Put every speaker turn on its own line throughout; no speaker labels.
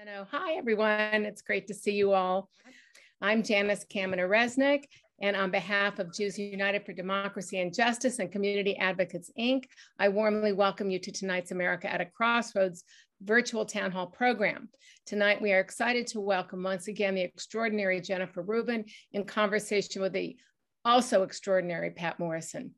Hi, everyone. It's great to see you all. I'm Janice Kaminer-Resnick, and on behalf of Jews United for Democracy and Justice and Community Advocates, Inc., I warmly welcome you to tonight's America at a Crossroads virtual town hall program. Tonight, we are excited to welcome once again the extraordinary Jennifer Rubin in conversation with the also extraordinary Patt Morrison.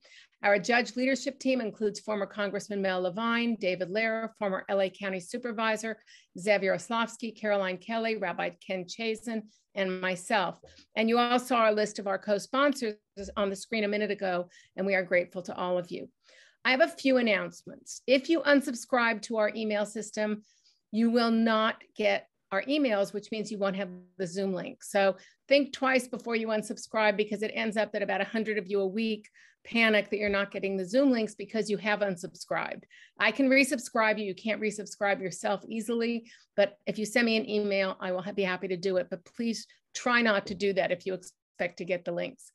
Our judge leadership team includes former Congressman Mel Levine, David Lehrer, former LA County Supervisor Xavier Oslovsky, Caroline Kelly, Rabbi Ken Chazen, and myself. And you all saw our list of our co-sponsors on the screen a minute ago, and we are grateful to all of you. I have a few announcements. If you unsubscribe to our email system, you will not get our emails, which means you won't have the Zoom link. So think twice before you unsubscribe, because it ends up that about 100 of you a week panic that you're not getting the Zoom links because you have unsubscribed. I can resubscribe you. You can't resubscribe yourself easily, but if you send me an email, I will be happy to do it. But please try not to do that if you expect to get the links.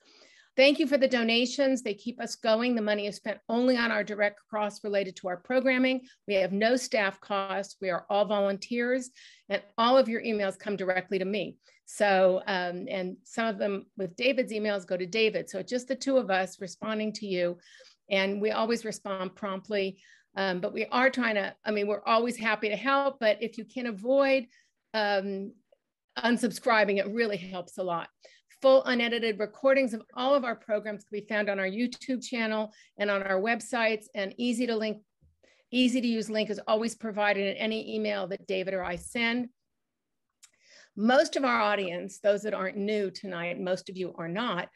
Thank you for the donations. They keep us going. The money is spent only on our direct costs related to our programming. We have no staff costs. We are all volunteers, and all of your emails come directly to me. So, and some of them with David's emails go to David. So just the two of us responding to you, and we always respond promptly. But we are trying to, we're always happy to help, but if you can avoid unsubscribing, it really helps a lot. Full unedited recordings of all of our programs can be found on our YouTube channel and on our websites, and easy to use link is always provided in any email that David or I send. Most of our audience, those that aren't new tonight, most of you are not,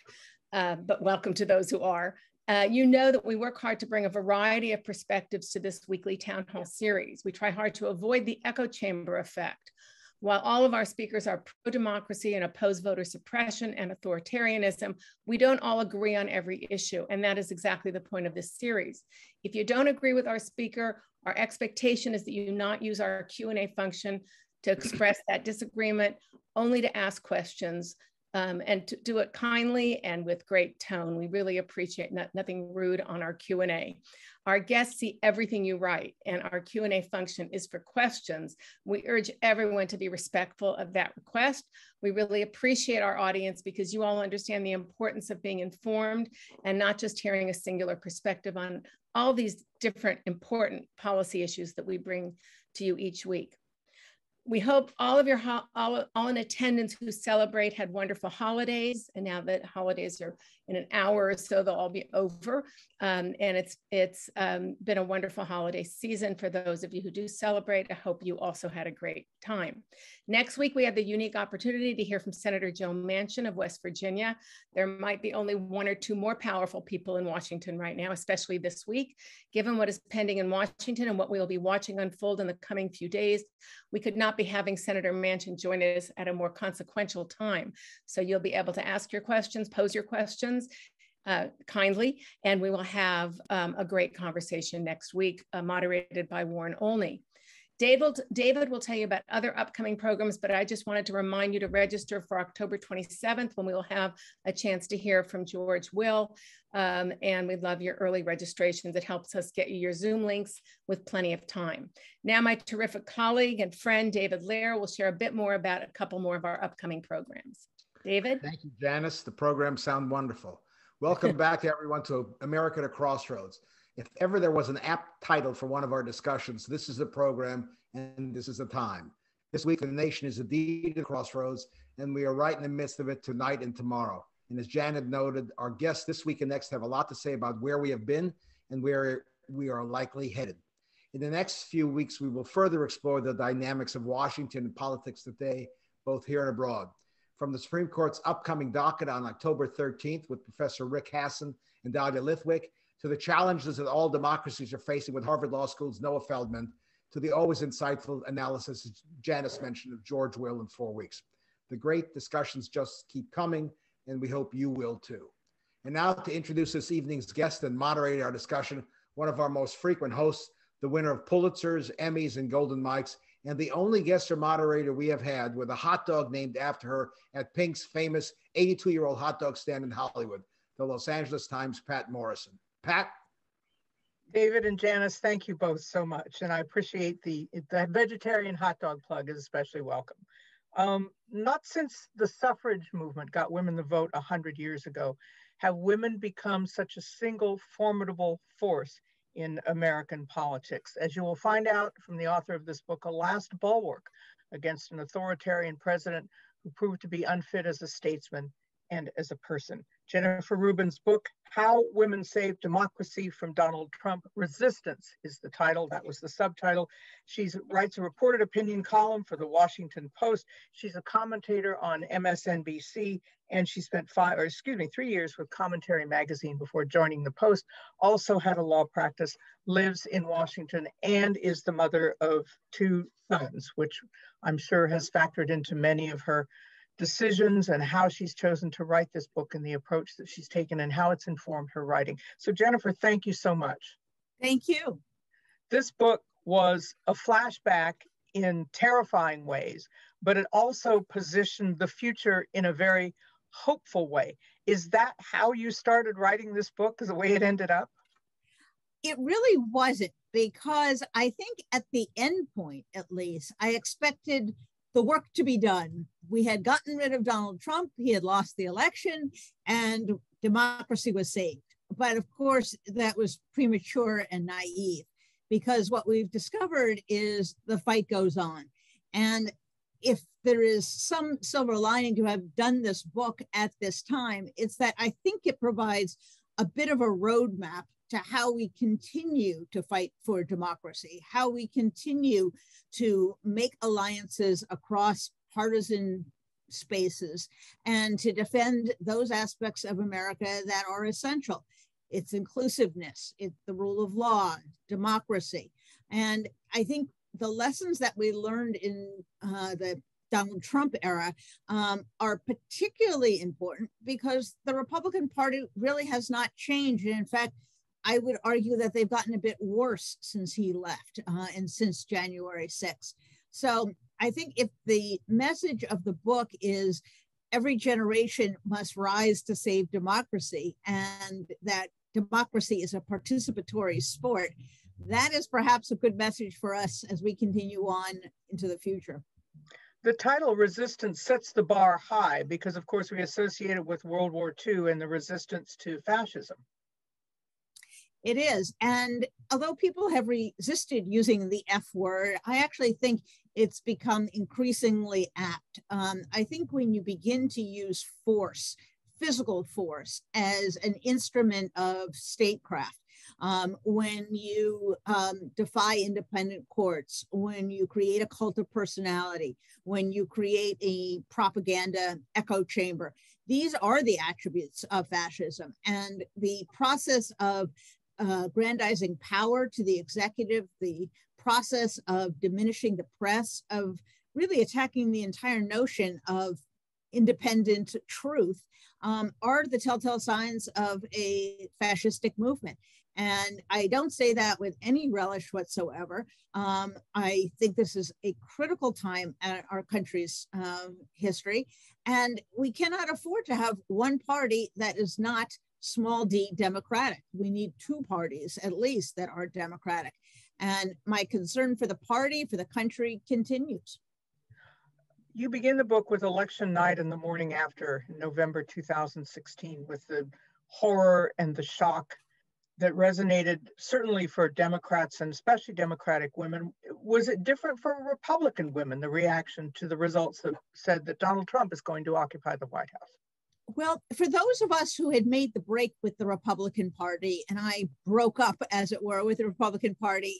but welcome to those who are. You know that we work hard to bring a variety of perspectives to this weekly town hall series. We try hard to avoid the echo chamber effect. While all of our speakers are pro-democracy and oppose voter suppression and authoritarianism, we don't all agree on every issue, and that is exactly the point of this series. If you don't agree with our speaker, our expectation is that you not use our Q&A function to express that disagreement, only to ask questions, and to do it kindly and with great tone. We really appreciate nothing rude on our Q&A. Our guests see everything you write, and our Q&A function is for questions. We urge everyone to be respectful of that request. We really appreciate our audience because you all understand the importance of being informed and not just hearing a singular perspective on all these different important policy issues that we bring to you each week. We hope all of your all in attendance who celebrate had wonderful holidays, and now that holidays are in an hour or so, they'll all be over. And it's been a wonderful holiday season for those of you who do celebrate. I hope you also had a great time. Next week, we have the unique opportunity to hear from Senator Joe Manchin of West Virginia. There might be only one or two more powerful people in Washington right now, especially this week. Given what is pending in Washington and what we will be watching unfold in the coming few days, we could not be having Senator Manchin join us at a more consequential time. So you'll be able to ask your questions, pose your questions kindly, and we will have a great conversation next week, moderated by Warren Olney. David will tell you about other upcoming programs, but I just wanted to remind you to register for October 27th, when we will have a chance to hear from George Will, and we love your early registrations. It helps us get you your Zoom links with plenty of time. Now my terrific colleague and friend, David Lehrer, will share a bit more about a couple more of our upcoming programs. David?
Thank you, Janice. The programs sound wonderful. Welcome back to everyone to America at a Crossroads. If ever there was an apt title for one of our discussions, this is the program and this is the time. This week, the nation is indeed at a crossroads, and we are right in the midst of it tonight and tomorrow. And as Janet noted, our guests this week and next have a lot to say about where we have been and where we are likely headed. In the next few weeks, we will further explore the dynamics of Washington and politics today, both here and abroad. From the Supreme Court's upcoming docket on October 13th with Professor Rick Hasson and Dahlia Lithwick, to the challenges that all democracies are facing with Harvard Law School's Noah Feldman, to the always insightful analysis, as Janice mentioned, of George Will in 4 weeks. The great discussions just keep coming, and we hope you will too. And now to introduce this evening's guest and moderate our discussion, one of our most frequent hosts, the winner of Pulitzers, Emmys, and Golden Mikes, and the only guest or moderator we have had with a hot dog named after her at Pink's famous 82-year-old hot dog stand in Hollywood, the Los Angeles Times' Patt Morrison. Pat?
David and Janice, thank you both so much. And I appreciate the vegetarian hot dog plug is especially welcome. Not since the suffrage movement got women the vote 100 years ago have women become such a single formidable force in American politics. As you will find out from the author of this book, a last bulwark against an authoritarian president who proved to be unfit as a statesman and as a person. Jennifer Rubin's book, How Women Saved Democracy from Donald Trump, Resistance is the title. That was the subtitle. She writes a reported opinion column for the Washington Post. She's a commentator on MSNBC, and she spent 3 years with Commentary Magazine before joining the Post. Also had a law practice, lives in Washington, and is the mother of 2 sons, which I'm sure has factored into many of her decisions and how she's chosen to write this book and the approach that she's taken and how it's informed her writing. So Jennifer, thank you so much.
Thank you.
This book was a flashback in terrifying ways, but it also positioned the future in a very hopeful way. Is that how you started writing this book, is the way it ended up?
It really wasn't, because I think at the end point, at least, I expected the work to be done. We had gotten rid of Donald Trump, he had lost the election, and democracy was saved. But of course, that was premature and naive, because what we've discovered is the fight goes on. And if there is some silver lining to have done this book at this time, it's that I think it provides a bit of a roadmap to how we continue to fight for democracy, how we continue to make alliances across partisan spaces and to defend those aspects of America that are essential. It's inclusiveness, it's the rule of law, democracy. And I think the lessons that we learned in the Donald Trump era are particularly important because the Republican Party really has not changed. And in fact, I would argue that they've gotten a bit worse since he left and since January 6th. So I think if the message of the book is every generation must rise to save democracy and that democracy is a participatory sport, that is perhaps a good message for us as we continue on into the future.
The title Resistance sets the bar high because, of course, we associate it with World War II and the resistance to fascism.
It is. And although people have resisted using the F word, I actually think it's become increasingly apt. I think when you begin to use force, physical force, as an instrument of statecraft, when you defy independent courts, when you create a cult of personality, when you create a propaganda echo chamber, these are the attributes of fascism. And the process of grandizing power to the executive, the process of diminishing the press, of really attacking the entire notion of independent truth are the telltale signs of a fascistic movement. And I don't say that with any relish whatsoever. I think this is a critical time in our country's history, and we cannot afford to have one party that is not small d democratic. We need 2 parties at least that are democratic. And my concern for the party, for the country continues.
You begin the book with election night and the morning after, November 2016, with the horror and the shock that resonated certainly for Democrats and especially Democratic women. Was it different for Republican women, the reaction to the results that said that Donald Trump is going to occupy the White House?
Well, for those of us who had made the break with the Republican Party, and I broke up, as it were, with the Republican Party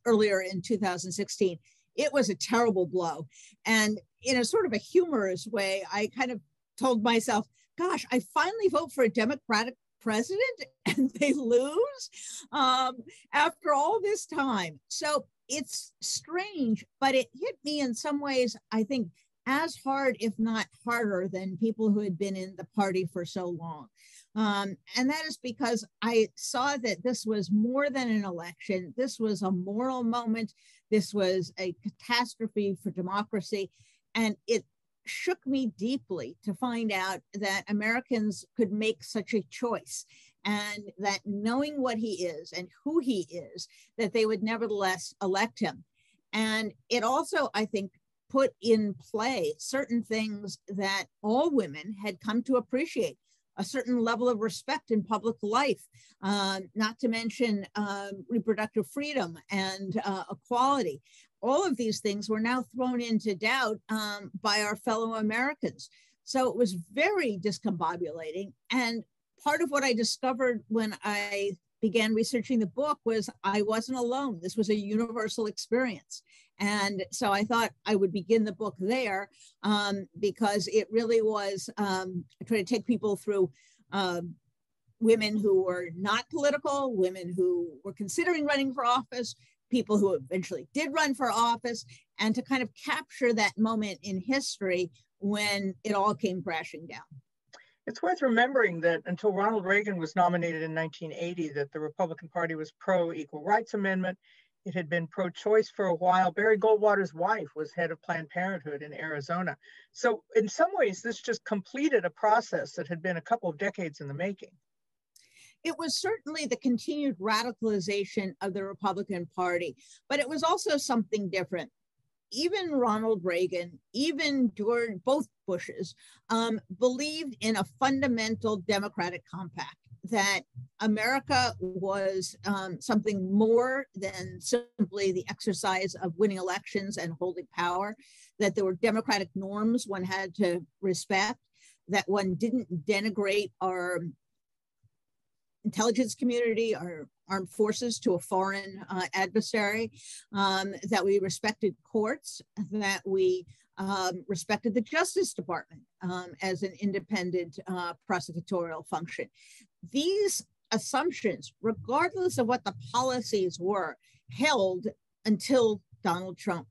earlier in 2016, it was a terrible blow. And in a sort of a humorous way, I kind of told myself, gosh, I finally vote for a Democratic president and they lose after all this time. So it's strange, but it hit me in some ways, I think, as hard, if not harder, than people who had been in the party for so long. And that is because I saw that this was more than an election. This was a moral moment. This was a catastrophe for democracy. And it shook me deeply to find out that Americans could make such a choice and that knowing what he is and who he is, that they would nevertheless elect him. And it also, I think, put in play certain things that all women had come to appreciate: a certain level of respect in public life, not to mention reproductive freedom and equality. All of these things were now thrown into doubt by our fellow Americans. So it was very discombobulating. And part of what I discovered when I began researching the book was I wasn't alone. This was a universal experience. And so I thought I would begin the book there because it really was trying to take people through women who were not political, women who were considering running for office, people who eventually did run for office, and to kind of capture that moment in history when it all came crashing down.
It's worth remembering that until Ronald Reagan was nominated in 1980, that the Republican Party was pro-Equal Rights Amendment. It had been pro-choice for a while. Barry Goldwater's wife was head of Planned Parenthood in Arizona. So in some ways, this just completed a process that had been a couple of decades in the making.
It was certainly the continued radicalization of the Republican Party, but it was also something different. Even Ronald Reagan, even George, both Bushes, believed in a fundamental democratic compact, that America was something more than simply the exercise of winning elections and holding power, that there were democratic norms one had to respect, that one didn't denigrate our intelligence community, our armed forces to a foreign adversary, that we respected courts, that we respected the Justice Department as an independent prosecutorial function. These assumptions, regardless of what the policies were, held until Donald Trump.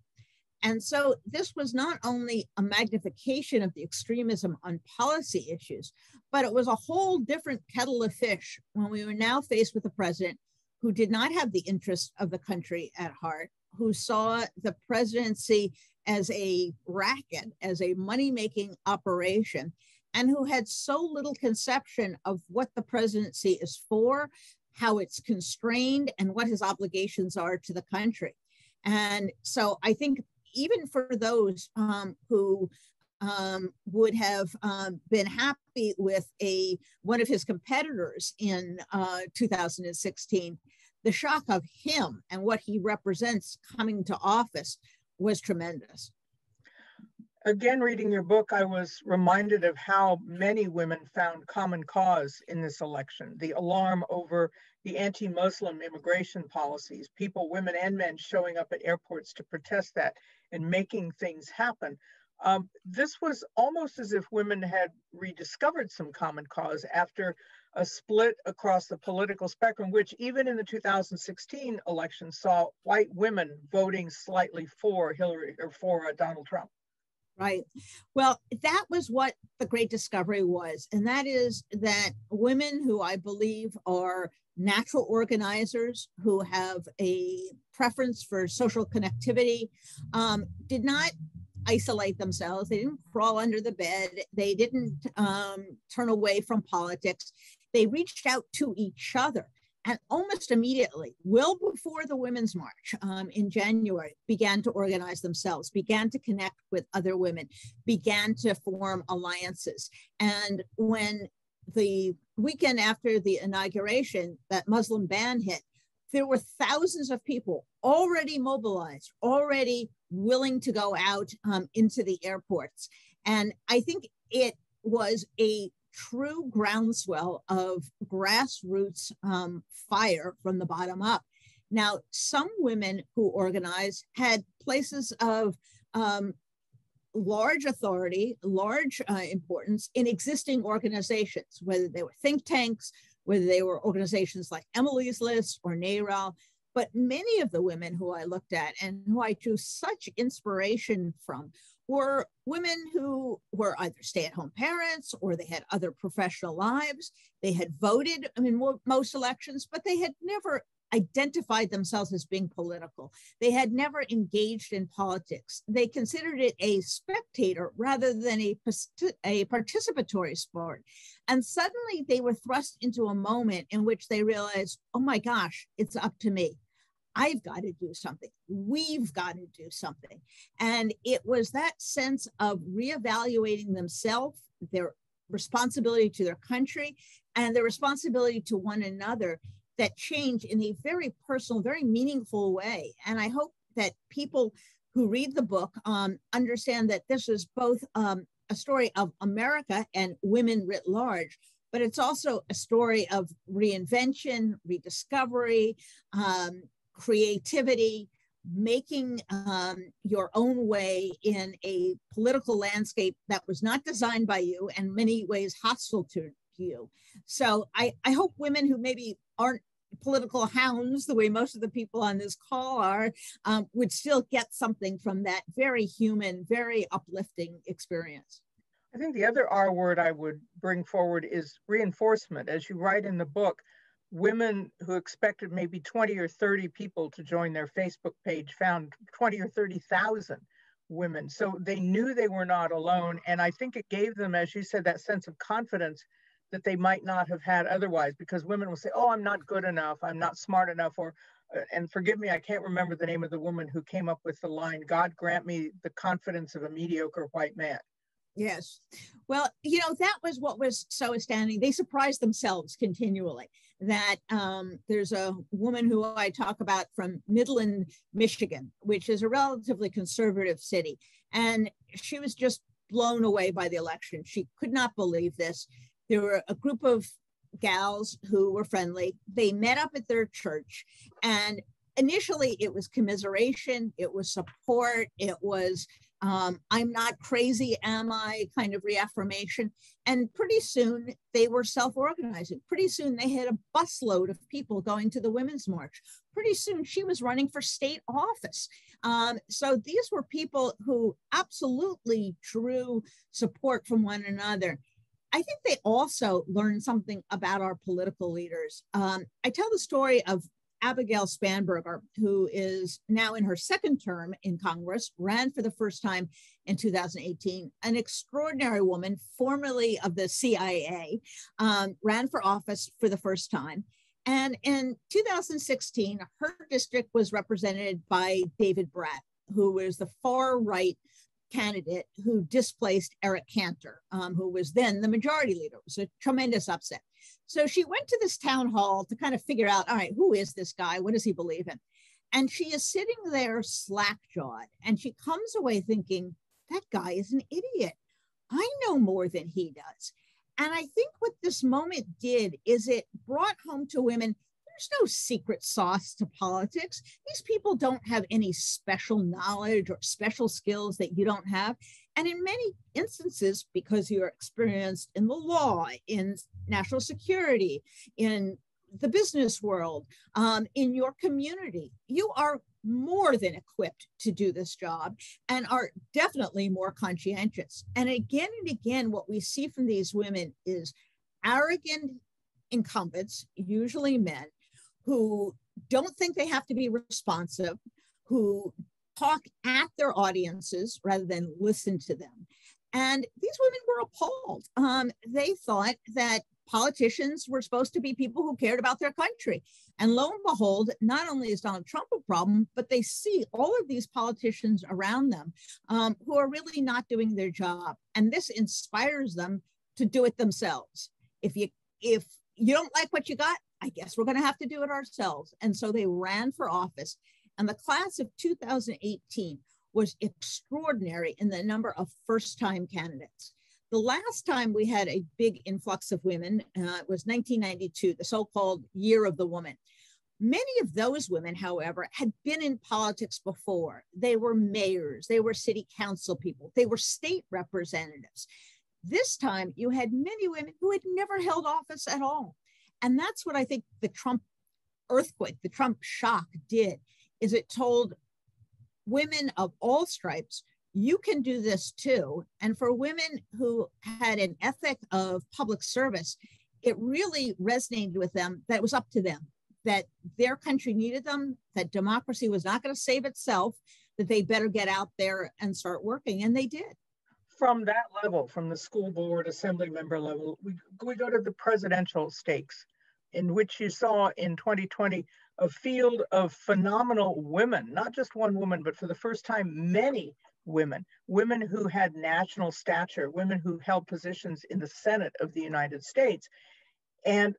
And so this was not only a magnification of the extremism on policy issues, but it was a whole different kettle of fish when we were now faced with a president who did not have the interests of the country at heart, who saw the presidency as a racket, as a money-making operation, and who had so little conception of what the presidency is for, how it's constrained, and what his obligations are to the country. And so I think even for those who would have been happy with one of his competitors in 2016, the shock of him and what he represents coming to office was tremendous.
Again, reading your book, I was reminded of how many women found common cause in this election. The alarm over the anti-Muslim immigration policies, people, women and men showing up at airports to protest that and making things happen. This was almost as if women had rediscovered some common cause after a split across the political spectrum, which even in the 2016 election saw white women voting slightly for Hillary or for Donald Trump.
Right. Well, that was what the great discovery was. And that is that women who I believe are natural organizers, who have a preference for social connectivity, did not isolate themselves. They didn't crawl under the bed. They didn't turn away from politics. They reached out to each other. And almost immediately, well before the Women's March in January, began to organize themselves, began to connect with other women, began to form alliances. And when the weekend after the inauguration, that Muslim ban hit, there were thousands of people already mobilized, already willing to go out into the airports. And I think it was a true groundswell of grassroots fire from the bottom up. Now, some women who organized had places of large authority, large importance in existing organizations, whether they were think tanks, whether they were organizations like Emily's List or NARAL. But many of the women who I looked at and who I drew such inspiration from were women who were either stay-at-home parents or they had other professional lives. They had voted in most elections, but they had never identified themselves as being political. They had never engaged in politics. They considered it a spectator rather than a participatory sport. And suddenly they were thrust into a moment in which they realized, oh my gosh, it's up to me. I've got to do something. We've got to do something. And it was that sense of reevaluating themselves, their responsibility to their country, and their responsibility to one another that change in a very personal, very meaningful way. And I hope that people who read the book understand that this is both a story of America and women writ large, but it's also a story of reinvention, rediscovery, creativity, making your own way in a political landscape that was not designed by you and in many ways hostile to you. So I hope women who maybe aren't political hounds the way most of the people on this call are would still get something from that very human, very uplifting experience.
I think the other R word I would bring forward is reinforcement. As you write in the book, women who expected maybe 20 or 30 people to join their Facebook page found 20 or 30,000 women. So they knew they were not alone. And I think it gave them, as you said, that sense of confidence that they might not have had otherwise, because women will say, oh, I'm not good enough, I'm not smart enough, or, and forgive me, I can't remember the name of the woman who came up with the line, God grant me the confidence of a mediocre white man.
Yes. Well, you know, that was what was so astounding. They surprised themselves continually. That there's a woman who I talk about from Midland, Michigan, which is a relatively conservative city. And she was just blown away by the election. She could not believe this. There were a group of gals who were friendly. They met up at their church, and initially it was commiseration, it was support, it was I'm not crazy, am I, kind of reaffirmation. And pretty soon they were self-organizing. Pretty soon they had a busload of people going to the Women's March. Pretty soon she was running for state office. So these were people who absolutely drew support from one another. I think they also learned something about our political leaders. I tell the story of Abigail Spanberger, who is now in her second term in Congress, ran for the first time in 2018, an extraordinary woman, formerly of the CIA, ran for office for the first time. And in 2016, her district was represented by David Bratt, who was the far right candidate who displaced Eric Cantor, who was then the majority leader. It was a tremendous upset. So she went to this town hall to kind of figure out, all right, who is this guy? What does he believe in? And she is sitting there slack-jawed, and she comes away thinking, that guy is an idiot. I know more than he does. And I think what this moment did is it brought home to women, there's no secret sauce to politics. These people don't have any special knowledge or special skills that you don't have. And in many instances, because you're experienced in the law, in national security, in the business world, in your community, you are more than equipped to do this job and are definitely more conscientious. And again, what we see from these women is arrogant incumbents, usually men, who don't think they have to be responsive, who talk at their audiences rather than listen to them. And these women were appalled. They thought that politicians were supposed to be people who cared about their country. And lo and behold, not only is Donald Trump a problem, but they see all of these politicians around them who are really not doing their job. And this inspires them to do it themselves. If you don't like what you got, I guess we're going to have to do it ourselves. And so they ran for office. And the class of 2018 was extraordinary in the number of first-time candidates. The last time we had a big influx of women was 1992, the so-called Year of the Woman. Many of those women, however, had been in politics before. They were mayors, they were city council people, they were state representatives. This time you had many women who had never held office at all. And that's what I think the Trump earthquake, the Trump shock did, is it told women of all stripes, you can do this too. And for women who had an ethic of public service, it really resonated with them that it was up to them. that their country needed them, that democracy was not going to save itself, that they better get out there and start working. And they did.
From that level, from the school board, assembly member level, we go to the presidential stakes, in which you saw in 2020 a field of phenomenal women, not just one woman, but for the first time, many women, women who had national stature, women who held positions in the Senate of the United States. And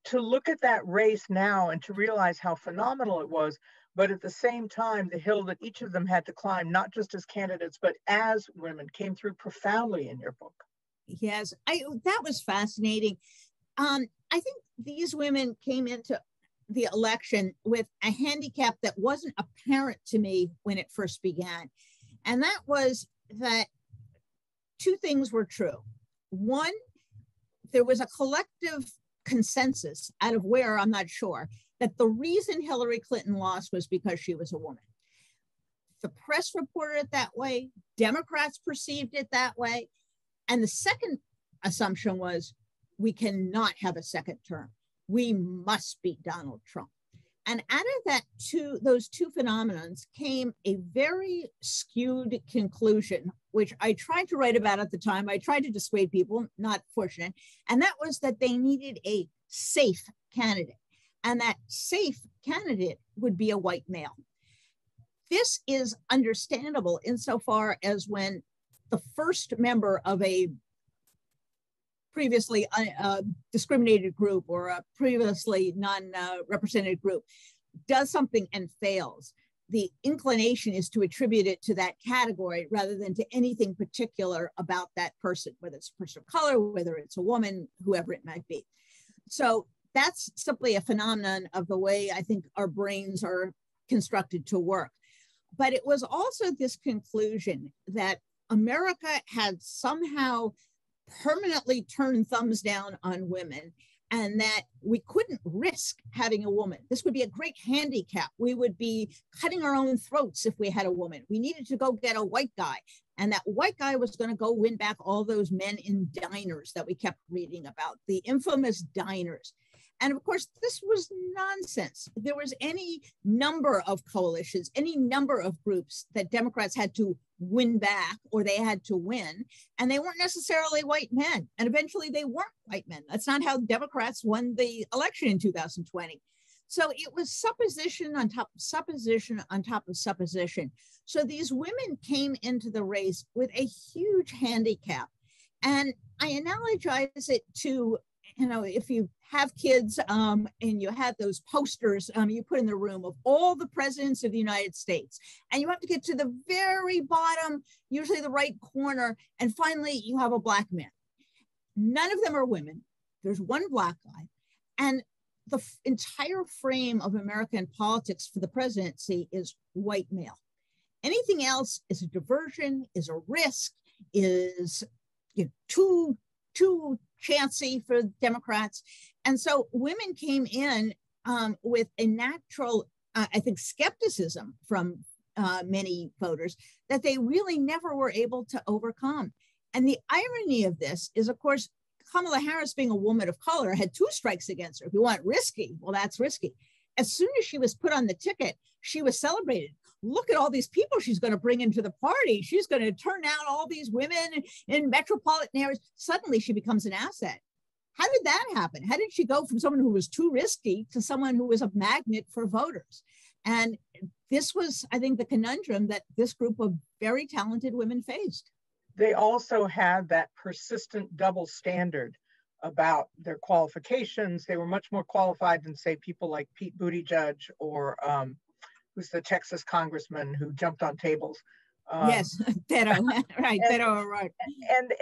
to look at that race now and to realize how phenomenal it was, but at the same time, the hill that each of them had to climb, not just as candidates, but as women, came through profoundly in your book.
Yes, that was fascinating. I think these women came into the election with a handicap that wasn't apparent to me when it first began. And that was that two things were true. One, there was a collective consensus, out of where, I'm not sure, that the reason Hillary Clinton lost was because she was a woman. The press reported it that way. Democrats perceived it that way. And the second assumption was, we cannot have a second term. We must beat Donald Trump. And out of those two phenomenons came a very skewed conclusion, which I tried to write about at the time. I tried to dissuade people, not fortunate. And that was that they needed a safe candidate. And that safe candidate would be a white male. This is understandable insofar as when the first member of a previously discriminated group or a previously non-represented group does something and fails, the inclination is to attribute it to that category rather than to anything particular about that person, whether it's a person of color, whether it's a woman, whoever it might be. So that's simply a phenomenon of the way I think our brains are constructed to work. But it was also this conclusion that America had somehow permanently turned thumbs down on women, and that we couldn't risk having a woman. This would be a great handicap. We would be cutting our own throats if we had a woman. We needed to go get a white guy, and that white guy was going to go win back all those men in diners that we kept reading about, the infamous diners. And of course, this was nonsense. There was any number of coalitions, any number of groups that Democrats had to win back or they had to win, and they weren't necessarily white men. And eventually they weren't white men. That's not how Democrats won the election in 2020. So it was supposition on top of supposition on top of supposition. So these women came into the race with a huge handicap. And I analogize it to, you know, if you have kids and you have those posters you put in the room of all the presidents of the United States, and you have to get to the very bottom, usually the right corner, and finally you have a black man. None of them are women. There's one black guy. And the entire frame of American politics for the presidency is white male. Anything else is a diversion, is a risk, is too chancy for Democrats. And so women came in with a natural, I think, skepticism from many voters that they really never were able to overcome. And the irony of this is, of course, Kamala Harris, being a woman of color, had two strikes against her. If you want risky, well, that's risky. As soon as she was put on the ticket, she was celebrated. Look at all these people she's going to bring into the party. She's going to turn out all these women in metropolitan areas. Suddenly she becomes an asset. How did that happen? How did she go from someone who was too risky to someone who was a magnet for voters? And this was, I think, the conundrum that this group of very talented women faced.
They also had that persistent double standard about their qualifications. They were much more qualified than, say, people like Pete Buttigieg or who's the Texas congressman who jumped on tables.
Yes, Beto, right, Beto, right.
And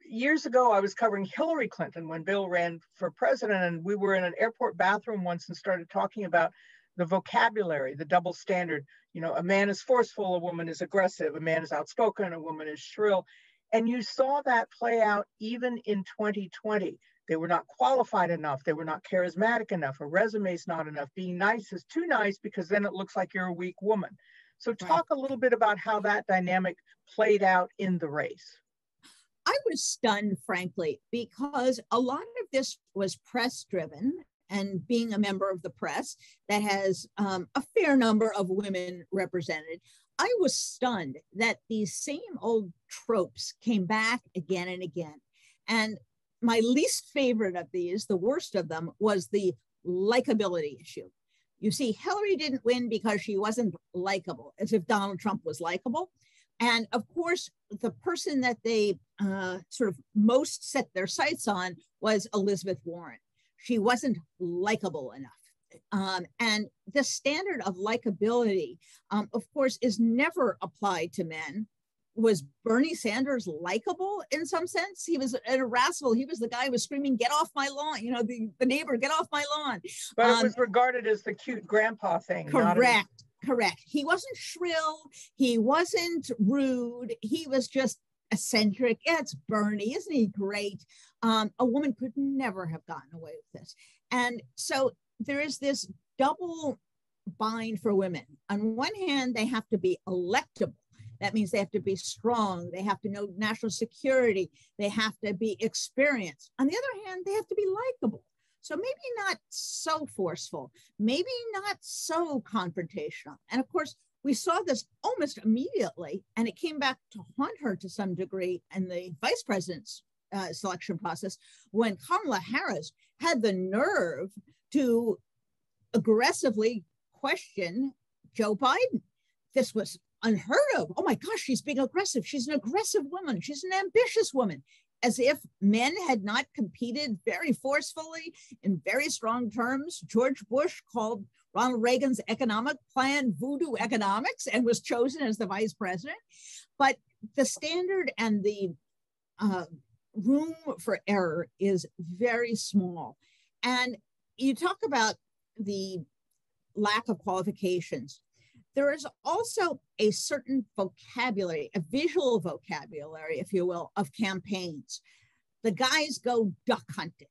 years ago, I was covering Hillary Clinton when Bill ran for president, and we were in an airport bathroom once and started talking about the vocabulary, the double standard. You know, a man is forceful, a woman is aggressive, a man is outspoken, a woman is shrill. And you saw that play out even in 2020. They were not qualified enough. They were not charismatic enough. A resume is not enough. Being nice is too nice because then it looks like you're a weak woman. So talk a little bit about how that dynamic played out in the race.
I was stunned, frankly, because a lot of this was press driven. and being a member of the press that has a fair number of women represented, I was stunned that these same old tropes came back again and again. And my least favorite of these, the worst of them, was the likability issue. You see, Hillary didn't win because she wasn't likable, as if Donald Trump was likable. And of course, the person that they sort of most set their sights on was Elizabeth Warren. She wasn't likable enough. And the standard of likability, of course, is never applied to men. Was Bernie Sanders likable in some sense? He was an irascible. He was the guy who was screaming, "Get off my lawn!" You know, the neighbor, "Get off my lawn!"
But it was regarded as the cute grandpa thing.
Correct. Correct. He wasn't shrill. He wasn't rude. He was just eccentric. It's Bernie. Isn't he great? A woman could never have gotten away with this. And so there is this double bind for women. On one hand, they have to be electable. That means they have to be strong. They have to know national security. They have to be experienced. On the other hand, they have to be likable. So maybe not so forceful, maybe not so confrontational. And of course, we saw this almost immediately, and it came back to haunt her to some degree in the vice president's selection process, when Kamala Harris had the nerve to aggressively question Joe Biden. This was unheard of. Oh my gosh, she's being aggressive. She's an aggressive woman. She's an ambitious woman. As if men had not competed very forcefully in very strong terms. George Bush called Ronald Reagan's economic plan voodoo economics and was chosen as the vice president. But the standard and the room for error is very small. And you talk about the lack of qualifications. There is also a certain vocabulary, a visual vocabulary, if you will, of campaigns. The guys go duck hunting.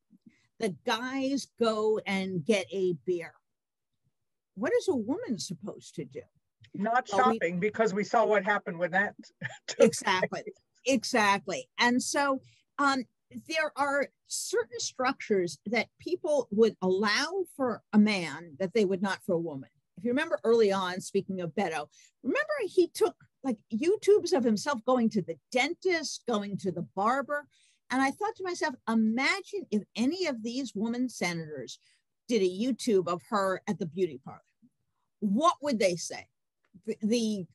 The guys go and get a beer. What is a woman supposed to do?
Not shopping, because we saw what happened with that.
Exactly. And so there are certain structures that people would allow for a man that they would not for a woman. If you remember early on, speaking of Beto, remember he took like YouTubes of himself going to the dentist, going to the barber. And I thought to myself, imagine if any of these women senators did a YouTube of her at the beauty parlor. What would they say? The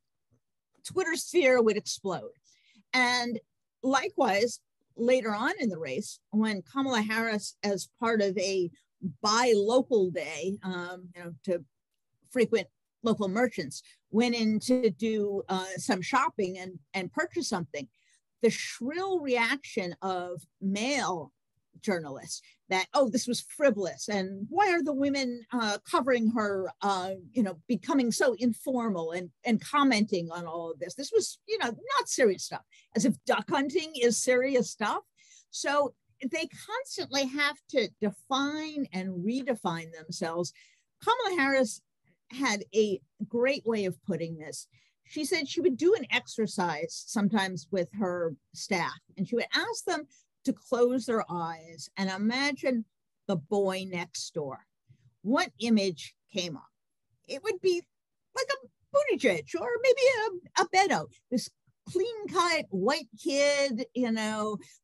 Twitter sphere would explode. And likewise, later on in the race, when Kamala Harris, as part of a buy local day, to frequent local merchants, went in to do some shopping and purchase something, the shrill reaction of male journalists that, oh, this was frivolous, and why are the women covering her, becoming so informal and commenting on all of this? This was, not serious stuff, as if duck hunting is serious stuff. So they constantly have to define and redefine themselves. Kamala Harris had a great way of putting this. She said she would do an exercise sometimes with her staff, and she would ask them to close their eyes and imagine the boy next door. What image came up? It would be like a Buttigieg or maybe a Beto, this clean-cut white kid,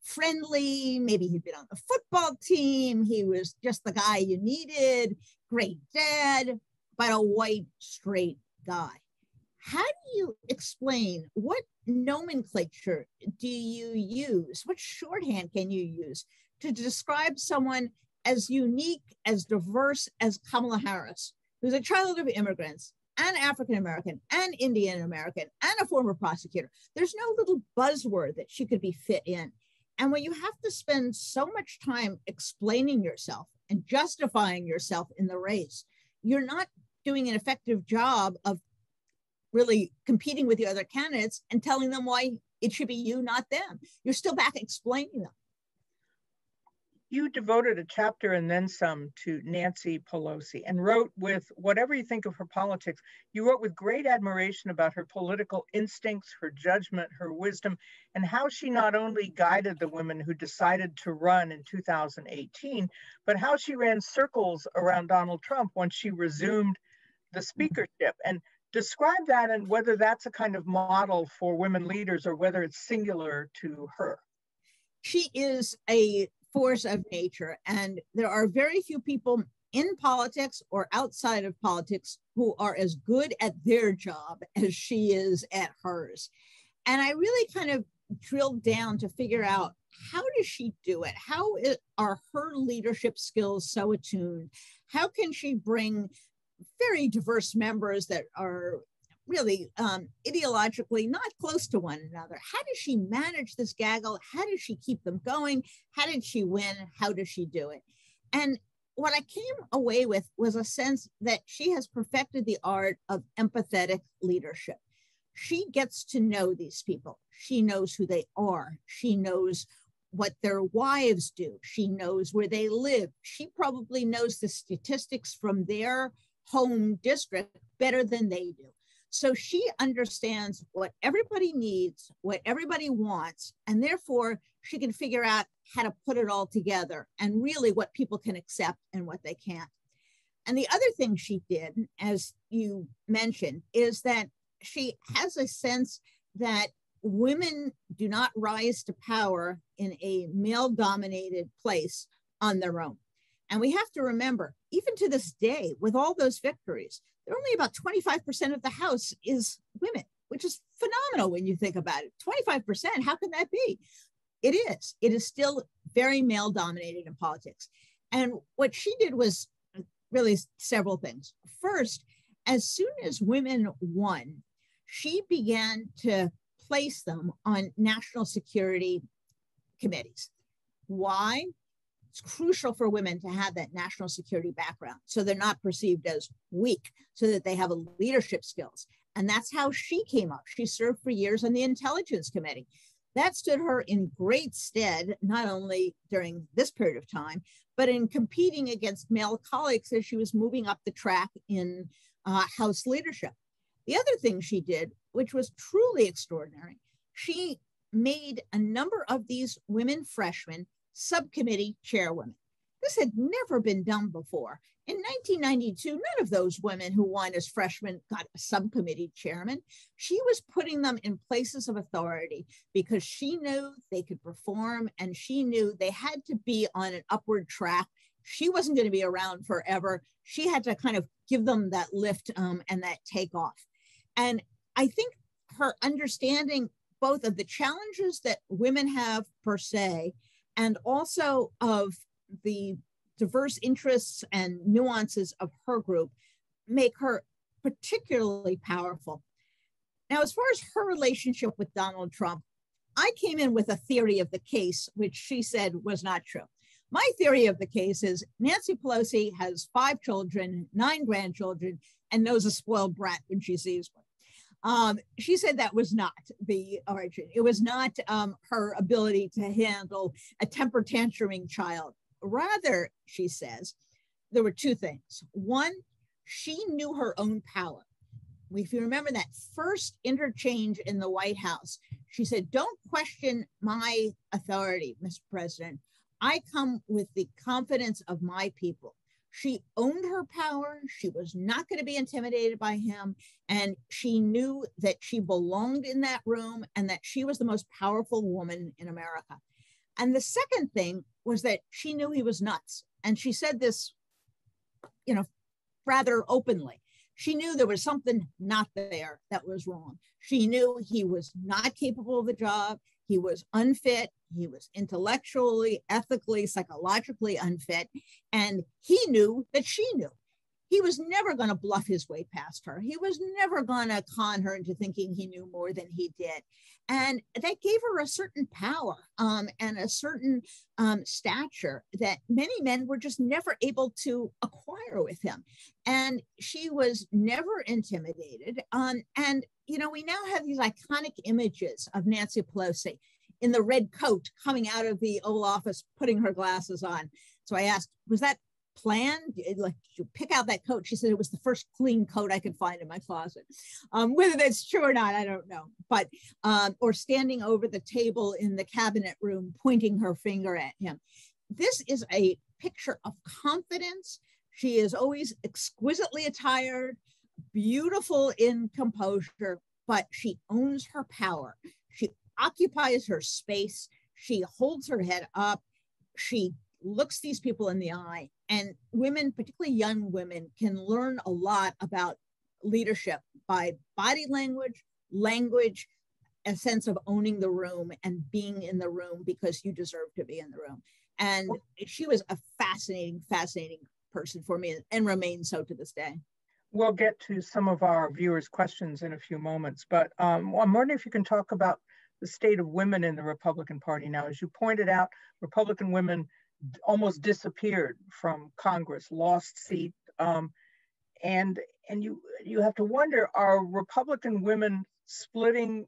friendly. Maybe he'd been on the football team. He was just the guy you needed. Great dad, but a white, straight guy. How do you explain, what nomenclature do you use? What shorthand can you use to describe someone as unique, as diverse as Kamala Harris, who's a child of immigrants and African-American and Indian-American and a former prosecutor? There's no little buzzword that she could be fit in. And when you have to spend so much time explaining yourself and justifying yourself in the race, you're not doing an effective job of really competing with the other candidates and telling them why it should be you, not them. You're still back explaining them.
You devoted a chapter and then some to Nancy Pelosi and wrote with, whatever you think of her politics, you wrote with great admiration about her political instincts, her judgment, her wisdom, and how she not only guided the women who decided to run in 2018, but how she ran circles around Donald Trump once she resumed the speakership. And describe that and whether that's a kind of model for women leaders or whether it's singular to her.
She is a force of nature, and there are very few people in politics or outside of politics who are as good at their job as she is at hers. And I really kind of drilled down to figure out, how does she do it? How are her leadership skills so attuned? How can she bring very diverse members that are really ideologically not close to one another? How does she manage this gaggle? How does she keep them going? How did she win? How does she do it? And what I came away with was a sense that she has perfected the art of empathetic leadership. She gets to know these people. She knows who they are. She knows what their wives do. She knows where they live. She probably knows the statistics from their home district better than they do. So she understands what everybody needs, what everybody wants, and therefore she can figure out how to put it all together and really what people can accept and what they can't. And the other thing she did, as you mentioned, is that she has a sense that women do not rise to power in a male-dominated place on their own. And we have to remember, even to this day, with all those victories, only about 25% of the House is women, which is phenomenal when you think about it. 25%, how can that be? It is. It is still very male dominated in politics. And what she did was really several things. First, as soon as women won, she began to place them on national security committees. Why? It's crucial for women to have that national security background so they're not perceived as weak, so that they have leadership skills. And that's how she came up. She served for years on the Intelligence Committee. That stood her in great stead, not only during this period of time, but in competing against male colleagues as she was moving up the track in House leadership. The other thing she did, which was truly extraordinary, she made a number of these women freshmen subcommittee chairwomen. This had never been done before. In 1992, none of those women who won as freshmen got a subcommittee chairman. She was putting them in places of authority because she knew they could perform and she knew they had to be on an upward track. She wasn't going to be around forever. She had to kind of give them that lift and that takeoff. And I think her understanding both of the challenges that women have per se, and also of the diverse interests and nuances of her group, make her particularly powerful. Now, as far as her relationship with Donald Trump, I came in with a theory of the case, which she said was not true. My theory of the case is Nancy Pelosi has 5 children, 9 grandchildren, and knows a spoiled brat when she sees one. She said that was not the origin. It was not her ability to handle a temper tantruming child. Rather, she says, there were 2 things. One, she knew her own power. If you remember that first interchange in the White House, she said, don't question my authority, Mr. President. I come with the confidence of my people. She owned her power. She was not going to be intimidated by him. And she knew that she belonged in that room and that she was the most powerful woman in America. And the second thing was that she knew he was nuts. And she said this, rather openly. She knew there was something not there that was wrong. She knew he was not capable of the job. He was unfit. He was intellectually, ethically, psychologically unfit. And he knew that she knew. He was never going to bluff his way past her. He was never going to con her into thinking he knew more than he did. And that gave her a certain power and a certain stature that many men were just never able to acquire with him. And she was never intimidated. And, we now have these iconic images of Nancy Pelosi in the red coat coming out of the Oval Office, putting her glasses on. So I asked, was that planned? Like, did you pick out that coat? She said it was the first clean coat I could find in my closet. Whether that's true or not, I don't know. But, or standing over the table in the cabinet room, pointing her finger at him. This is a picture of confidence. She is always exquisitely attired, beautiful in composure, but she owns her power. She occupies her space. She holds her head up. She looks these people in the eye, and women, particularly young women, can learn a lot about leadership by body language, a sense of owning the room and being in the room because you deserve to be in the room. And she was a fascinating person for me, and remains so to this day.
We'll get to some of our viewers' questions in a few moments, but I'm wondering if you can talk about the state of women in the Republican Party now. As you pointed out, Republican women almost disappeared from Congress, lost seat, and you have to wonder, are Republican women splitting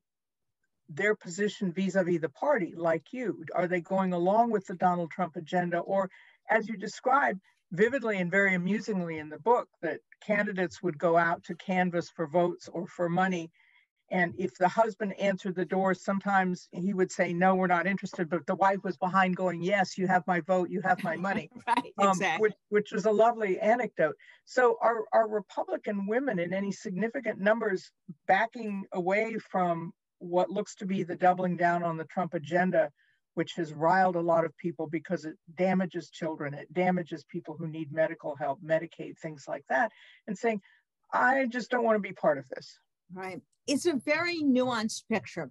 their position vis-a-vis the party like you? Are they going along with the Donald Trump agenda, or as you described vividly and very amusingly in the book, that candidates would go out to canvass for votes or for money, and if the husband answered the door, sometimes he would say, no, we're not interested, but the wife was behind going, yes, you have my vote, you have my money.
Right, exactly.
Which was a lovely anecdote. So are Republican women in any significant numbers backing away from what looks to be the doubling down on the Trump agenda, which has riled a lot of people because it damages children, it damages people who need medical help, Medicaid, things like that, and saying, I just don't want to be part of this?
Right. It's a very nuanced picture.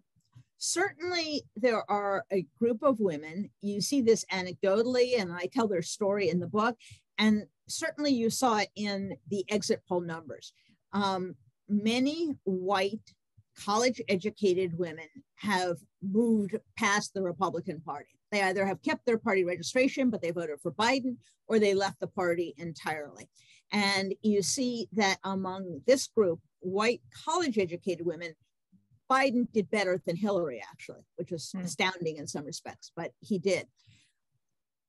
Certainly, there are a group of women, you see this anecdotally, and I tell their story in the book, and certainly you saw it in the exit poll numbers. Many white, college-educated women have moved past the Republican Party. They either have kept their party registration, but they voted for Biden, or they left the party entirely. And you see that among this group, white college-educated women, Biden did better than Hillary, actually, which was astounding in some respects, but he did.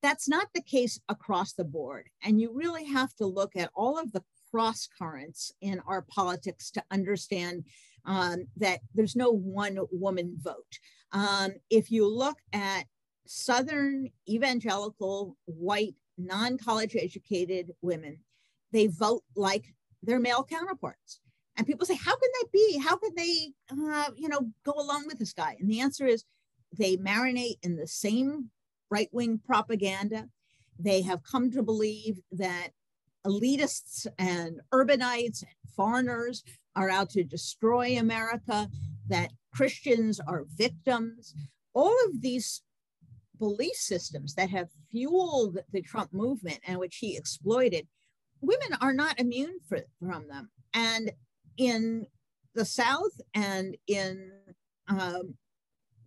That's not the case across the board. And you really have to look at all of the cross currents in our politics to understand that there's no one woman vote. If you look at Southern evangelical, white, non-college educated women, they vote like their male counterparts. And people say, how can that be? How could they, go along with this guy? And the answer is they marinate in the same right-wing propaganda. They have come to believe that elitists and urbanites and foreigners are out to destroy America, that Christians are victims. All of these belief systems that have fueled the Trump movement and which he exploited, women are not immune from them. And in the South and in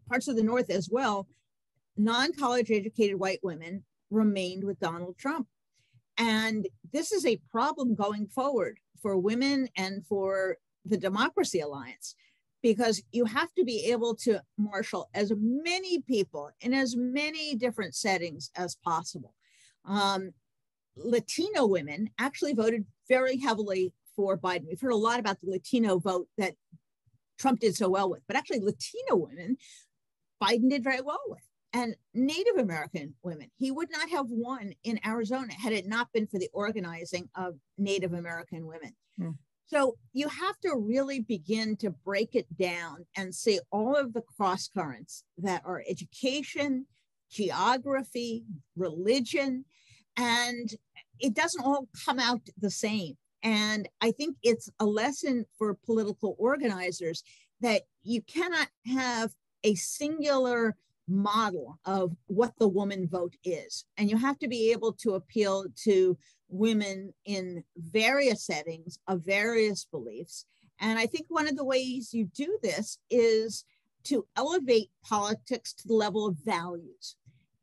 parts of the North as well, non-college educated white women remained with Donald Trump. And this is a problem going forward for women and for the Democracy Alliance, because you have to be able to marshal as many people in as many different settings as possible. Latino women actually voted very heavily for Biden. We've heard a lot about the Latino vote that Trump did so well with, but actually Latino women, Biden did very well with. And Native American women, he would not have won in Arizona had it not been for the organizing of Native American women. So you have to really begin to break it down and see all of the cross currents that are education, geography, religion, and it doesn't all come out the same. And I think it's a lesson for political organizers that you cannot have a singular model of what the woman vote is. And you have to be able to appeal to women in various settings of various beliefs. And I think one of the ways you do this is to elevate politics to the level of values.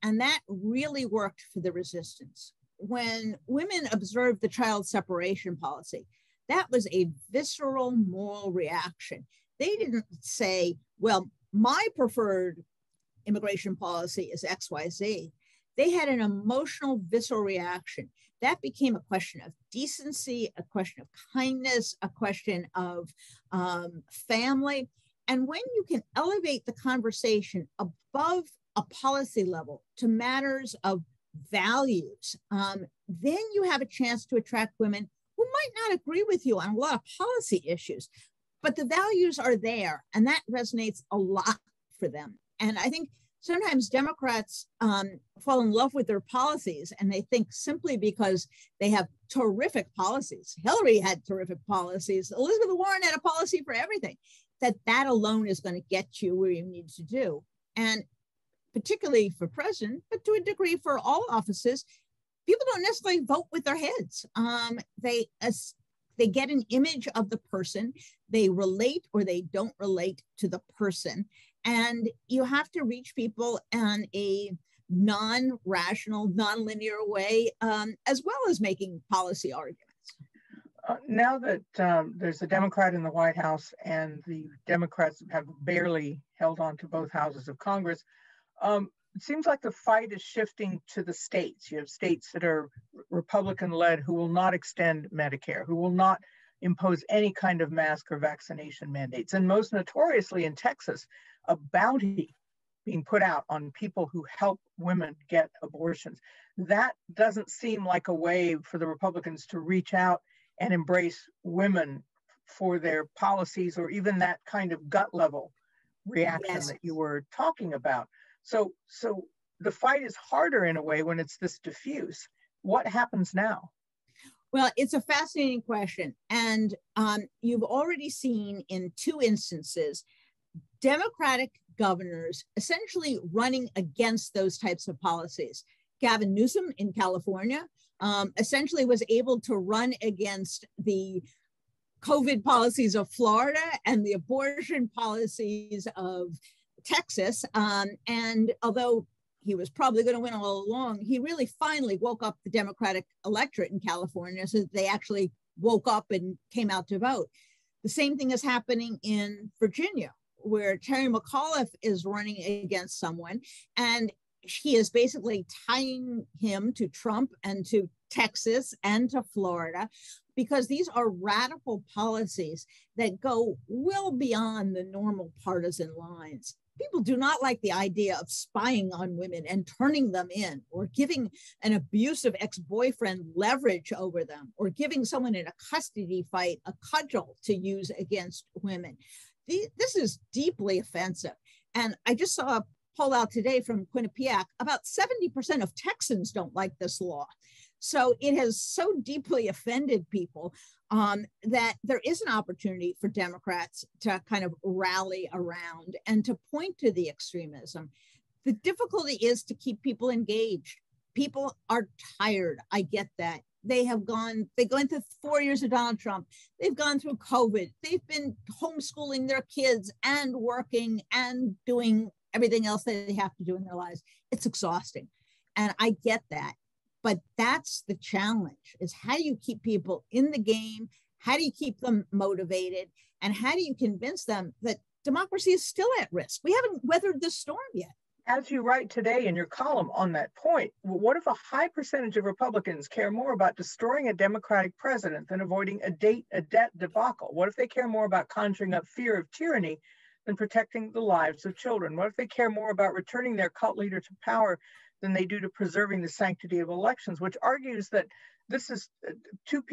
And that really worked for the resistance. When women observed the child separation policy, that was a visceral moral reaction. They didn't say, well, my preferred immigration policy is XYZ. They had an emotional, visceral reaction. That became a question of decency, a question of kindness, a question of family. And when you can elevate the conversation above a policy level to matters of values, then you have a chance to attract women who might not agree with you on a lot of policy issues, but the values are there, and that resonates a lot for them. And I think sometimes Democrats fall in love with their policies, and they think simply because they have terrific policies. Hillary had terrific policies. Elizabeth Warren had a policy for everything, that alone is going to get you where you need to do. And particularly for president, but to a degree for all offices, people don't necessarily vote with their heads. They get an image of the person, they relate or they don't relate to the person. And you have to reach people in a non-rational, non-linear way, as well as making policy arguments.
Now that there's a Democrat in the White House and the Democrats have barely held on to both houses of Congress, it seems like the fight is shifting to the states. You have states that are Republican-led who will not extend Medicare, who will not impose any kind of mask or vaccination mandates. And most notoriously in Texas, a bounty being put out on people who help women get abortions. That doesn't seem like a way for the Republicans to reach out and embrace women for their policies or even that kind of gut level reaction that you were talking about. So the fight is harder in a way when it's this diffuse. What happens now?
Well, it's a fascinating question. And you've already seen in two instances, Democratic governors essentially running against those types of policies. Gavin Newsom in California essentially was able to run against the COVID policies of Florida and the abortion policies of Texas. And although he was probably going to win all along, he really finally woke up the Democratic electorate in California so that they actually woke up and came out to vote. The same thing is happening in Virginia, where Terry McAuliffe is running against someone, and he is basically tying him to Trump and to Texas and to Florida, because these are radical policies that go well beyond the normal partisan lines. People do not like the idea of spying on women and turning them in, or giving an abusive ex-boyfriend leverage over them, or giving someone in a custody fight a cudgel to use against women. This is deeply offensive. And I just saw a poll out today from Quinnipiac, about 70% of Texans don't like this law. So it has so deeply offended people that there is an opportunity for Democrats to kind of rally around and to point to the extremism. The difficulty is to keep people engaged. People are tired. I get that. They've gone through 4 years of Donald Trump. They've gone through COVID. They've been homeschooling their kids and working and doing everything else that they have to do in their lives. It's exhausting. And I get that. But that's the challenge, is how do you keep people in the game? How do you keep them motivated? And how do you convince them that democracy is still at risk? We haven't weathered the storm yet.
As you write today in your column on that point, what if a high percentage of Republicans care more about destroying a Democratic president than avoiding a debt debacle? What if they care more about conjuring up fear of tyranny than protecting the lives of children? What if they care more about returning their cult leader to power than they do to preserving the sanctity of elections, which argues that this is two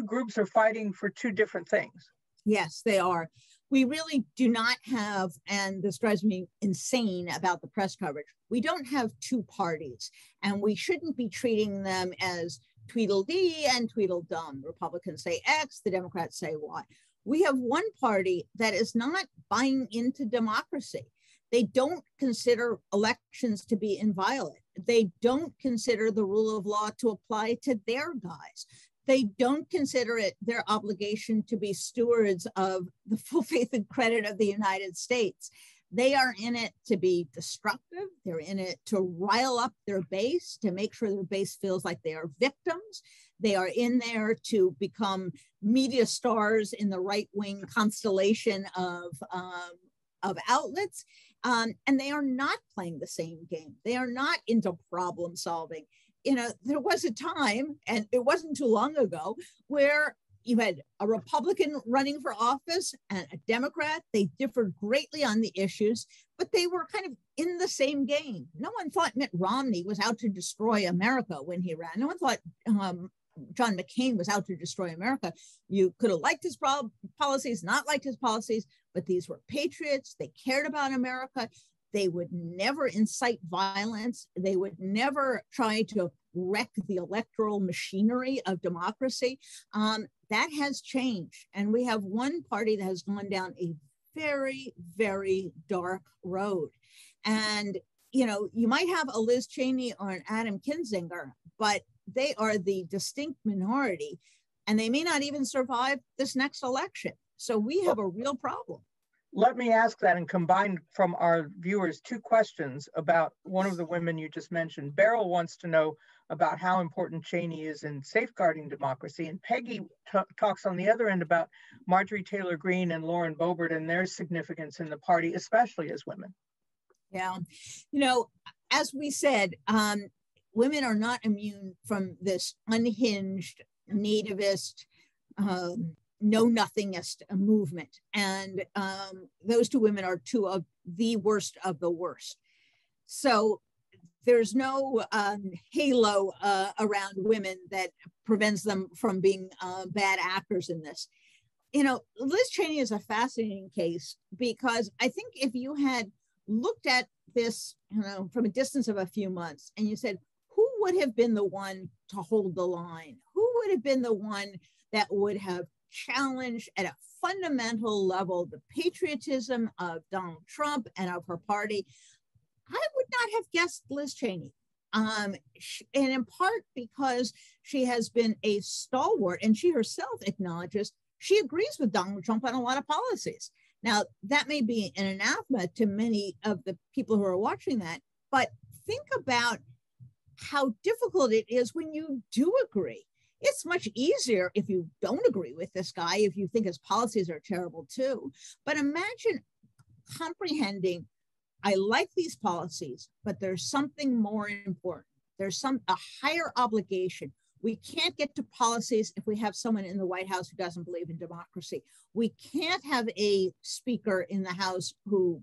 groups are fighting for two different things?
Yes, they are. We really do not have, and this drives me insane about the press coverage, we don't have two parties, and we shouldn't be treating them as Tweedledee and Tweedledum. Republicans say X, the Democrats say Y. We have one party that is not buying into democracy. They don't consider elections to be inviolate. They don't consider the rule of law to apply to their guys. They don't consider it their obligation to be stewards of the full faith and credit of the United States. They are in it to be destructive. They're in it to rile up their base, to make sure their base feels like they are victims. They are in there to become media stars in the right-wing constellation of outlets. And they are not playing the same game. They are not into problem solving. You know, there was a time, and it wasn't too long ago, where you had a Republican running for office and a Democrat. They differed greatly on the issues, but they were kind of in the same game. No one thought Mitt Romney was out to destroy America when he ran. No one thought John McCain was out to destroy America. You could have liked his policies, not liked his policies, but these were patriots. They cared about America. They would never incite violence. They would never try to wreck the electoral machinery of democracy. That has changed. And we have one party that has gone down a very, very dark road. And, you know, you might have a Liz Cheney or an Adam Kinzinger, but they are the distinct minority, and they may not even survive this next election. So we have a real problem.
Let me ask that and combine from our viewers 2 questions about one of the women you just mentioned. Beryl wants to know about how important Cheney is in safeguarding democracy. And Peggy talks on the other end about Marjorie Taylor Greene and Lauren Boebert and their significance in the party, especially as women. Yeah,
you know, as we said, women are not immune from this unhinged, nativist, know-nothingist movement. And those 2 women are 2 of the worst of the worst. So there's no halo around women that prevents them from being bad actors in this. You know, Liz Cheney is a fascinating case because I think if you had looked at this, you know, from a distance of a few months and you said, who would have been the one to hold the line? Who would have been the one that would have challenged at a fundamental level the patriotism of Donald Trump and of her party? I would not have guessed Liz Cheney. And in part because she has been a stalwart, and she herself acknowledges she agrees with Donald Trump on a lot of policies. Now, that may be an anathema to many of the people who are watching that, but think about how difficult it is when you do agree. It's much easier if you don't agree with this guy, if you think his policies are terrible too. But imagine comprehending, I like these policies, but there's something more important. There's a higher obligation. We can't get to policies if we have someone in the White House who doesn't believe in democracy. We can't have a speaker in the House who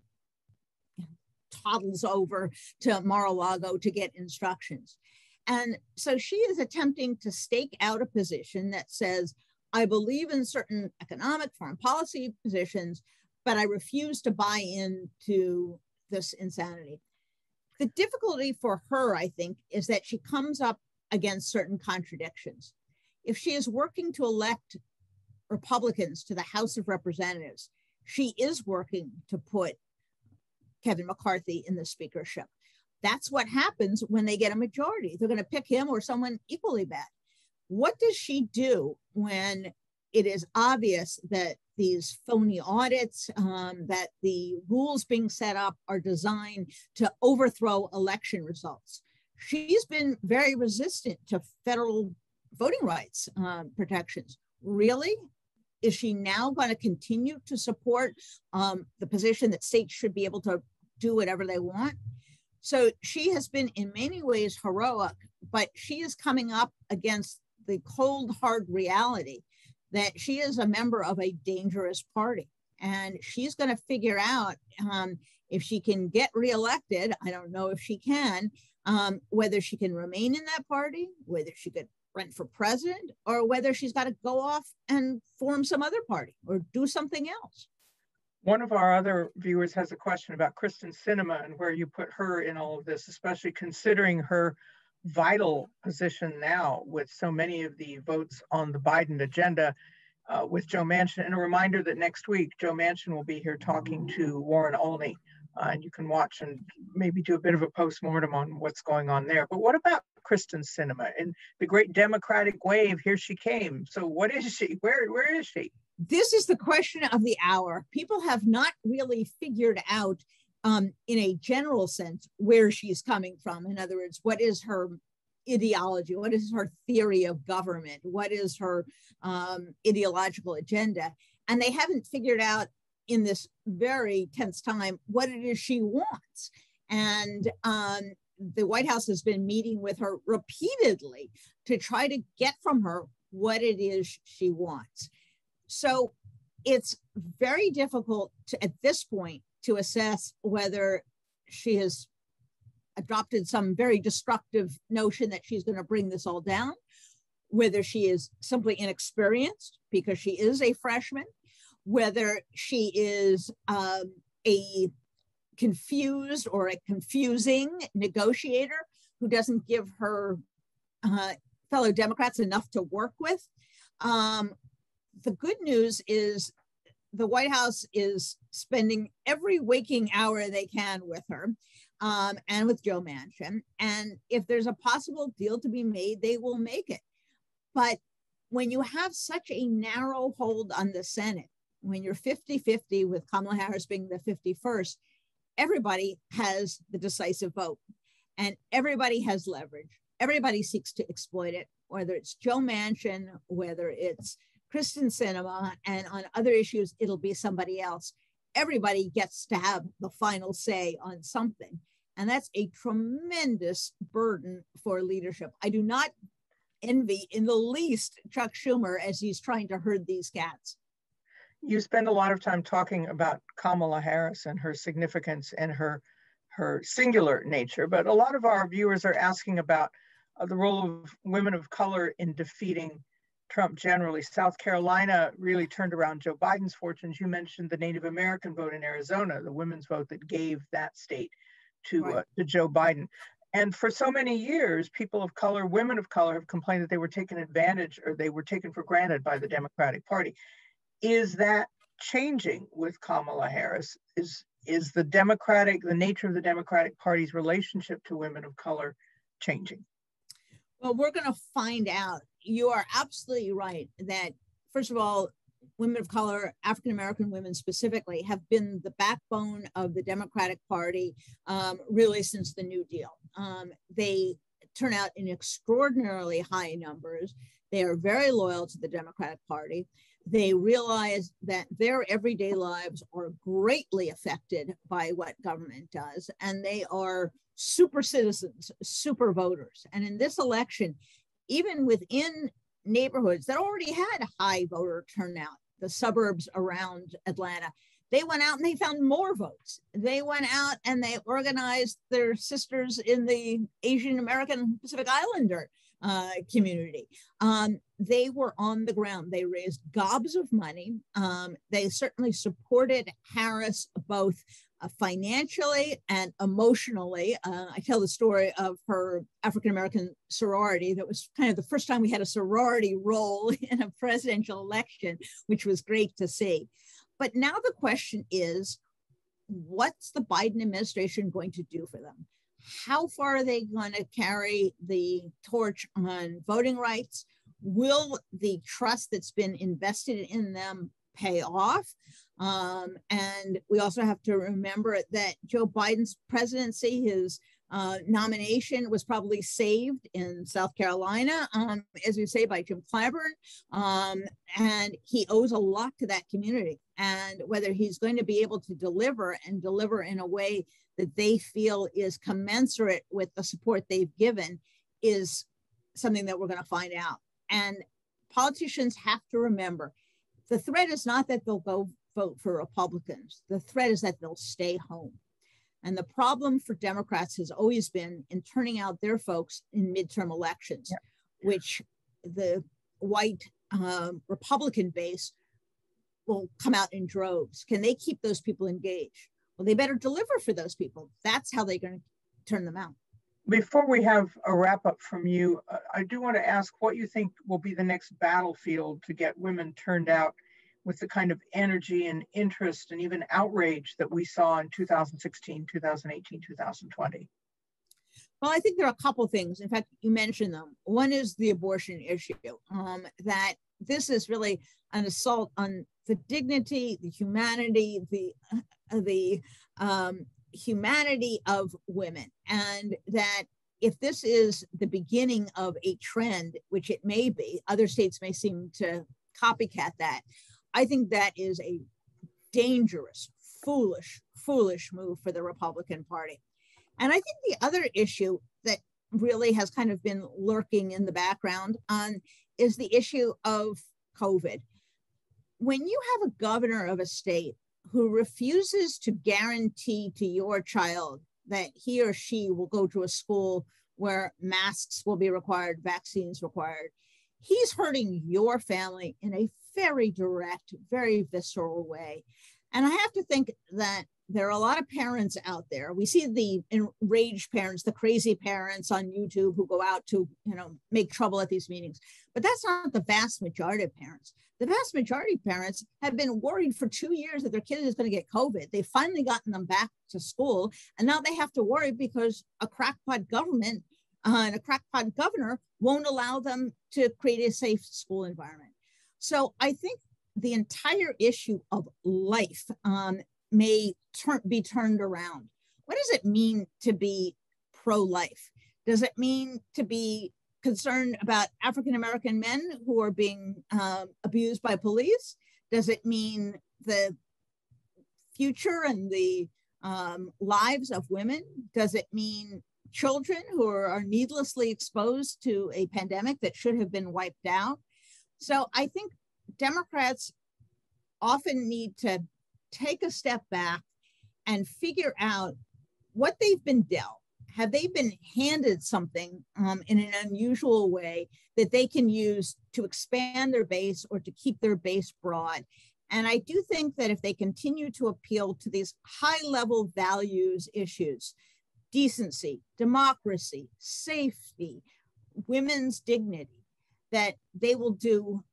toddles over to Mar-a-Lago to get instructions. And so she is attempting to stake out a position that says, I believe in certain economic foreign policy positions, but I refuse to buy into this insanity. The difficulty for her, I think, is that she comes up against certain contradictions. If she is working to elect Republicans to the House of Representatives, she is working to put Kevin McCarthy in the speakership. That's what happens when they get a majority. They're going to pick him or someone equally bad. What does she do when it is obvious that these phony audits, that the rules being set up are designed to overthrow election results? She's been very resistant to federal voting rights protections. Really? Is she now going to continue to support the position that states should be able to do whatever they want? So she has been in many ways heroic, but she is coming up against the cold, hard reality that she is a member of a dangerous party. And she's going to figure out if she can get reelected. I don't know if she can, whether she can remain in that party, whether she could run for president, or whether she's got to go off and form some other party or do something else.
One of our other viewers has a question about Kristin Cinema and where you put her in all of this, especially considering her vital position now with so many of the votes on the Biden agenda with Joe Manchin. And a reminder that next week, Joe Manchin will be here talking to Warren Olney. And you can watch and maybe do a bit of a postmortem on what's going on there. But what about Kristin Cinema and the great Democratic wave? Here she came. So what is she? Where is she?
This is the question of the hour. People have not really figured out in a general sense where she's coming from. In other words, what is her ideology? What is her theory of government? What is her ideological agenda? And they haven't figured out in this very tense time what it is she wants. And the White House has been meeting with her repeatedly to try to get from her what it is she wants. So it's very difficult to, at this point, to assess whether she has adopted some very destructive notion that she's going to bring this all down, whether she is simply inexperienced because she is a freshman, whether she is a confused or a confusing negotiator who doesn't give her fellow Democrats enough to work with. The good news is the White House is spending every waking hour they can with her and with Joe Manchin. And if there's a possible deal to be made, they will make it. But when you have such a narrow hold on the Senate, when you're 50-50 with Kamala Harris being the 51st, everybody has the decisive vote and everybody has leverage. Everybody seeks to exploit it, whether it's Joe Manchin, whether it's Kristin Cinema, and on other issues, it'll be somebody else. Everybody gets to have the final say on something. And that's a tremendous burden for leadership. I do not envy in the least Chuck Schumer as he's trying to herd these cats.
You spend a lot of time talking about Kamala Harris and her significance and her singular nature, but a lot of our viewers are asking about the role of women of color in defeating Trump generally. South Carolina really turned around Joe Biden's fortunes. You mentioned the Native American vote in Arizona, the women's vote that gave that state to Joe Biden. And for so many years, people of color, women of color have complained that they were taken advantage or they were taken for granted by the Democratic Party. Is that changing with Kamala Harris? Is the nature of the Democratic Party's relationship to women of color changing?
Well, we're going to find out. You are absolutely right that, first of all, women of color, African-American women specifically, have been the backbone of the Democratic Party really since the New Deal. They turn out in extraordinarily high numbers. They are very loyal to the Democratic Party. They realize that their everyday lives are greatly affected by what government does, and they are super citizens, super voters. And in this election, even within neighborhoods that already had high voter turnout, the suburbs around Atlanta, they went out and they found more votes. They went out and they organized their sisters in the Asian American Pacific Islander community. They were on the ground. They raised gobs of money. They certainly supported Harris both financially and emotionally. I tell the story of her African-American sorority. That was kind of the first time we had a sorority role in a presidential election, which was great to see. But now the question is, what's the Biden administration going to do for them? How far are they going to carry the torch on voting rights? Will the trust that's been invested in them pay off? And we also have to remember that Joe Biden's presidency, his nomination was probably saved in South Carolina, as we say, by Jim Clyburn. And he owes a lot to that community. And whether he's going to be able to deliver and deliver in a way that they feel is commensurate with the support they've given is something that we're going to find out. And politicians have to remember, the threat is not that they'll go vote for Republicans. The threat is that they'll stay home. And the problem for Democrats has always been in turning out their folks in midterm elections, which the white Republican base will come out in droves. Can they keep those people engaged? Well, they better deliver for those people. That's how they're going to turn them out.
Before we have a wrap up from you, I do want to ask what you think will be the next battlefield to get women turned out with the kind of energy and interest and even outrage that we saw in 2016, 2018, 2020?
Well, I think there are a couple of things. In fact, you mentioned them. One is the abortion issue, that this is really an assault on the dignity, the humanity, the humanity of women. And that if this is the beginning of a trend, which it may be, other states may seem to copycat that, I think that is a dangerous, foolish move for the Republican Party. And I think the other issue that really has kind of been lurking in the background is the issue of COVID. When you have a governor of a state who refuses to guarantee to your child that he or she will go to a school where masks will be required, vaccines required, he's hurting your family in a very direct, very visceral way. And I have to think that there are a lot of parents out there. We see the enraged parents, the crazy parents on YouTube who go out to, make trouble at these meetings. But that's not the vast majority of parents. The vast majority of parents have been worried for 2 years that their kid is going to get COVID. They've finally gotten them back to school. And now they have to worry because a crackpot government and a crackpot governor won't allow them to create a safe school environment. So I think the entire issue of life may be turned around. What does it mean to be pro-life? Does it mean to be concerned about African-American men who are being abused by police? Does it mean the future and the lives of women? Does it mean children who are needlessly exposed to a pandemic that should have been wiped out? So I think Democrats often need to take a step back and figure out what they've been dealt. Have they been handed something in an unusual way that they can use to expand their base or to keep their base broad? And I do think that if they continue to appeal to these high-level values issues, decency, democracy, safety, women's dignity, that they will do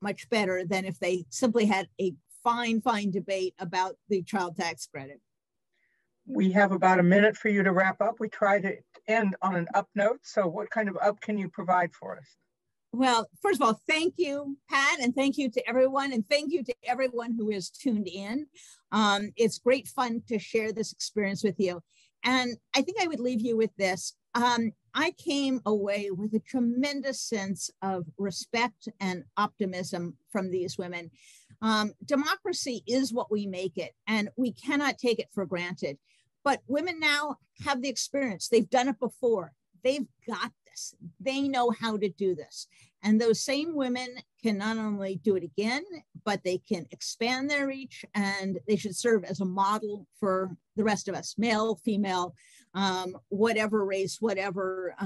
much better than if they simply had a fine debate about the child tax credit.
We have about a minute for you to wrap up. We try to end on an up note. So what kind of up can you provide for us?
Well, first of all, thank you, Pat, and thank you to everyone. And thank you to everyone who has tuned in. It's great fun to share this experience with you. And I think I would leave you with this. I came away with a tremendous sense of respect and optimism from these women. Democracy is what we make it, and we cannot take it for granted. But women now have the experience. They've done it before. They've got this. They know how to do this. And those same women can not only do it again, but they can expand their reach, and they should serve as a model for the rest of us, male, female, whatever race, whatever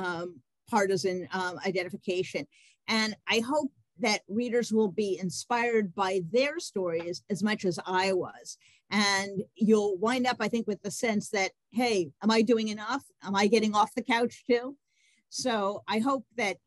partisan identification. And I hope that readers will be inspired by their stories as much as I was. And you'll wind up, I think, with the sense that, hey, am I doing enough? Am I getting off the couch too? So I hope that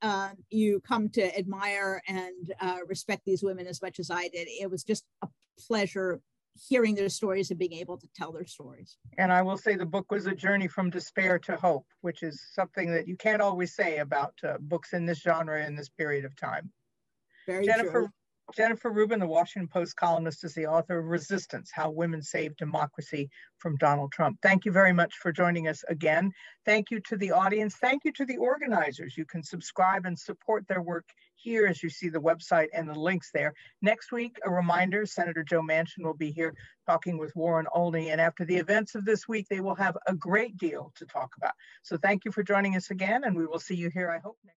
you come to admire and respect these women as much as I did. It was just a pleasure hearing their stories and being able to tell their stories. And
I will say the book was a journey from despair to hope, which is something that you can't always say about books in this genre in this period of time.
Very true.
Jennifer Rubin, the Washington Post columnist, is the author of Resistance: How Women Saved Democracy from Donald Trump. Thank you very much for joining us again. Thank you to the audience. Thank you to the organizers. You can subscribe and support their work here as you see the website and the links there. Next week, a reminder, Senator Joe Manchin will be here talking with Warren Olney. And after the events of this week, they will have a great deal to talk about. So thank you for joining us again, and we will see you here, I hope, next